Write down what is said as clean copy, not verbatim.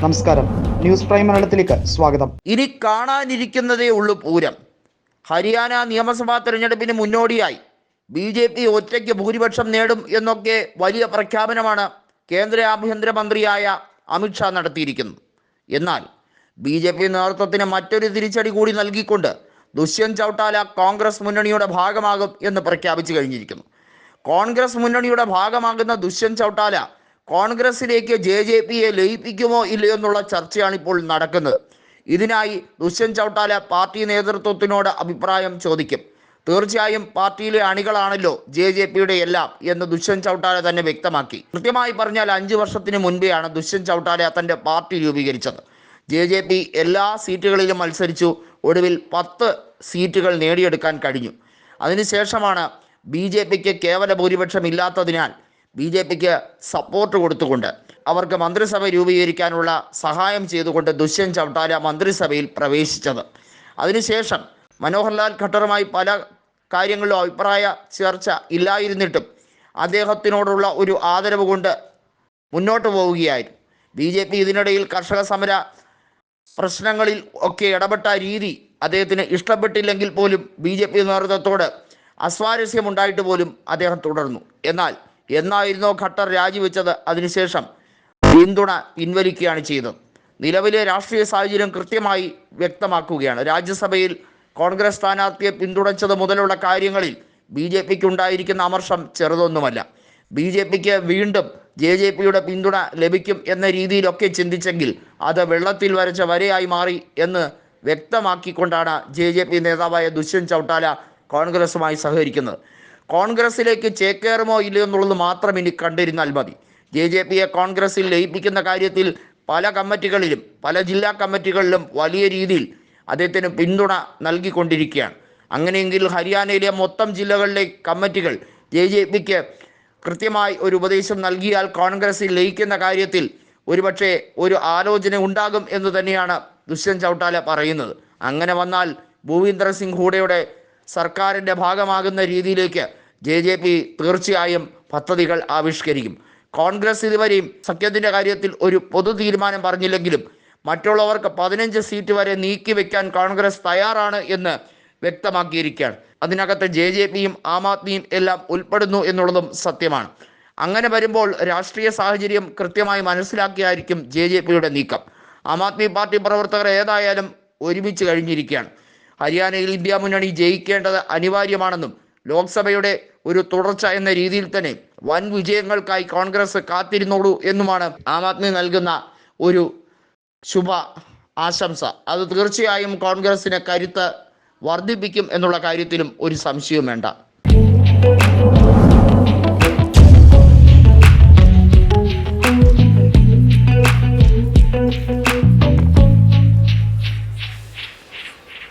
നമസ്കാരം, news prime മലയാളത്തിലേക്ക് സ്വാഗതം. ഇനി കാണാനിരിക്കുന്നതേ ഉള്ളൂ പൂരം. ഹരിയാന നിയമസഭാ തെരഞ്ഞെടുപ്പിന് മുന്നോടിയായി BJP ഒറ്റയ്ക്ക് ഭൂരിപക്ഷം നേടും എന്നൊക്കെ വലിയ പ്രഖ്യാപനമാണ് കേന്ദ്ര ആഭ്യന്തരമന്ത്രിയായ അമിത്ഷാ നടത്തിയിരിക്കുന്നത്. എന്നാൽ BJP നേതൃത്വത്തിന് മറ്റൊരു തിരിച്ചടി കൂടി നൽകിക്കൊണ്ട് ദുഷ്യന്ത് ചൗട്ടാല കോൺഗ്രസ് മുന്നണിയുടെ ഭാഗമാകും എന്ന് പ്രഖ്യാപിച്ചു കഴിഞ്ഞിരിക്കുന്നു. കോൺഗ്രസ് മുന്നണിയുടെ ഭാഗമാകുന്ന ദുഷ്യന്ത് ചൗട്ടാല കോൺഗ്രസിലേക്ക് JJPയെ ലയിപ്പിക്കുമോ ഇല്ലയോ എന്നുള്ള ചർച്ചയാണ് ഇപ്പോൾ നടക്കുന്നത്. ഇതിനായി ദുഷ്യന്ത് ചൗട്ടാല പാർട്ടി നേതൃത്വത്തിനോട് അഭിപ്രായം ചോദിക്കും. തീർച്ചയായും പാർട്ടിയിലെ അണികളാണല്ലോ JJPയുടെ എല്ലാം എന്ന് ദുഷ്യന്ത് ചൗട്ടാല തന്നെ വ്യക്തമാക്കി. കൃത്യമായി പറഞ്ഞാൽ 5 വർഷത്തിന് മുൻപെയാണ് ദുഷ്യന്ത് ചൗട്ടാല തൻ്റെ പാർട്ടി രൂപീകരിച്ചത്. JJP എല്ലാ സീറ്റുകളിലും മത്സരിച്ചു. ഒടുവിൽ 10 സീറ്റുകൾ നേടിയെടുക്കാൻ കഴിഞ്ഞു. അതിനുശേഷമാണ് BJPക്ക് കേവല ഭൂരിപക്ഷം ഇല്ലാത്തതിനാൽ BJPക്ക് സപ്പോർട്ട് കൊടുത്തുകൊണ്ട് അവർക്ക് മന്ത്രിസഭ രൂപീകരിക്കാനുള്ള സഹായം ചെയ്തുകൊണ്ട് ദുഷ്യന്ത് ചൗട്ടാല മന്ത്രിസഭയിൽ പ്രവേശിച്ചത്. അതിനുശേഷം മനോഹർലാൽ ഖട്ടറുമായി പല കാര്യങ്ങളിലും അഭിപ്രായ ചർച്ച ഇല്ലായിരുന്നിട്ടും അദ്ദേഹത്തിനോടുള്ള ഒരു ആദരവ് കൊണ്ട് മുന്നോട്ട് പോവുകയായിരുന്നു. BJP ഇതിനിടയിൽ കർഷക സമര പ്രശ്നങ്ങളിൽ ഒക്കെ ഇടപെട്ട രീതി അദ്ദേഹത്തിന് ഇഷ്ടപ്പെട്ടില്ലെങ്കിൽ പോലും BJP നേതൃത്വത്തോട് അസ്വാരസ്യമുണ്ടായിട്ട് പോലും അദ്ദേഹം തുടർന്നു. എന്നാൽ എന്നായിരുന്നോ ഖട്ടർ രാജിവെച്ചത്, അതിനുശേഷം പിന്തുണ പിൻവലിക്കുകയാണ് ചെയ്തത്. നിലവിലെ രാഷ്ട്രീയ സാഹചര്യം കൃത്യമായി വ്യക്തമാക്കുകയാണ്. രാജ്യസഭയിൽ കോൺഗ്രസ് സ്ഥാനാർത്ഥിയെ പിന്തുണച്ചത് മുതലുള്ള കാര്യങ്ങളിൽ BJPക്ക് ഉണ്ടായിരിക്കുന്ന അമർഷം ചെറുതൊന്നുമല്ല. BJPക്ക് വീണ്ടും JJPയുടെ പിന്തുണ ലഭിക്കും എന്ന രീതിയിലൊക്കെ ചിന്തിച്ചെങ്കിൽ അത് വെള്ളത്തിൽ വരച്ച വരയായി മാറി എന്ന് വ്യക്തമാക്കിക്കൊണ്ടാണ് JJP നേതാവായ ദുഷ്യന്ത് ചൗട്ടാല കോൺഗ്രസുമായി സഹകരിക്കുന്നത്. കോൺഗ്രസിലേക്ക് ചേക്കേറുമോ ഇല്ലയോ എന്നുള്ളത് മാത്രം ഇനി കണ്ടിരുന്നാൽ മതി. JJPയെ കോൺഗ്രസിൽ ലയിപ്പിക്കുന്ന കാര്യത്തിൽ പല കമ്മിറ്റികളിലും പല ജില്ലാ കമ്മിറ്റികളിലും വലിയ രീതിയിൽ അദ്ദേഹത്തിന് പിന്തുണ നൽകിക്കൊണ്ടിരിക്കുകയാണ്. അങ്ങനെയെങ്കിൽ ഹരിയാനയിലെ മൊത്തം ജില്ലകളിലെ കമ്മിറ്റികൾ JJPക്ക് കൃത്യമായി ഒരു ഉപദേശം നൽകിയാൽ കോൺഗ്രസിൽ ലയിക്കുന്ന കാര്യത്തിൽ ഒരുപക്ഷെ ഒരു ആലോചന ഉണ്ടാകും എന്ന് തന്നെയാണ് ദുഷ്യന്ത് ചൗട്ടാല പറയുന്നത്. അങ്ങനെ വന്നാൽ ഭൂപീന്ദർ സിംഗ് ഹൂഡയുടെ സർക്കാരിൻ്റെ ഭാഗമാകുന്ന രീതിയിലേക്ക് JJP തീർച്ചയായും പദ്ധതികൾ ആവിഷ്കരിക്കും. കോൺഗ്രസ് ഇതുവരെയും സഖ്യത്തിൻ്റെ കാര്യത്തിൽ ഒരു പൊതു തീരുമാനം പറഞ്ഞില്ലെങ്കിലും മറ്റുള്ളവർക്ക് 15 സീറ്റ് വരെ നീക്കിവെക്കാൻ കോൺഗ്രസ് തയ്യാറാണ് എന്ന് വ്യക്തമാക്കിയിരിക്കുകയാണ്. അതിനകത്ത് JJPയും ആം ആദ്മിയും എല്ലാം ഉൾപ്പെടുന്നു എന്നുള്ളതും സത്യമാണ്. അങ്ങനെ വരുമ്പോൾ രാഷ്ട്രീയ സാഹചര്യം കൃത്യമായി മനസ്സിലാക്കിയായിരിക്കും JJPയുടെ നീക്കം. ആം ആദ്മി പാർട്ടി പ്രവർത്തകർ ഏതായാലും ഒരുമിച്ച് കഴിഞ്ഞിരിക്കുകയാണ്. ഹരിയാനയിൽ ഇന്ത്യ മുന്നണി ജയിക്കേണ്ടത് അനിവാര്യമാണെന്നും ലോക്സഭയുടെ ഒരു തുടർച്ച എന്ന രീതിയിൽ തന്നെ വൻ വിജയങ്ങൾക്കായി കോൺഗ്രസ് കാത്തിരുന്നോളൂ എന്നുമാണ് ആം ആദ്മി നൽകുന്ന ഒരു ശുഭ ആശംസ. അത് തീർച്ചയായും കോൺഗ്രസിന് കരുത്ത് വർദ്ധിപ്പിക്കും എന്നുള്ള കാര്യത്തിലും ഒരു സംശയവും വേണ്ട.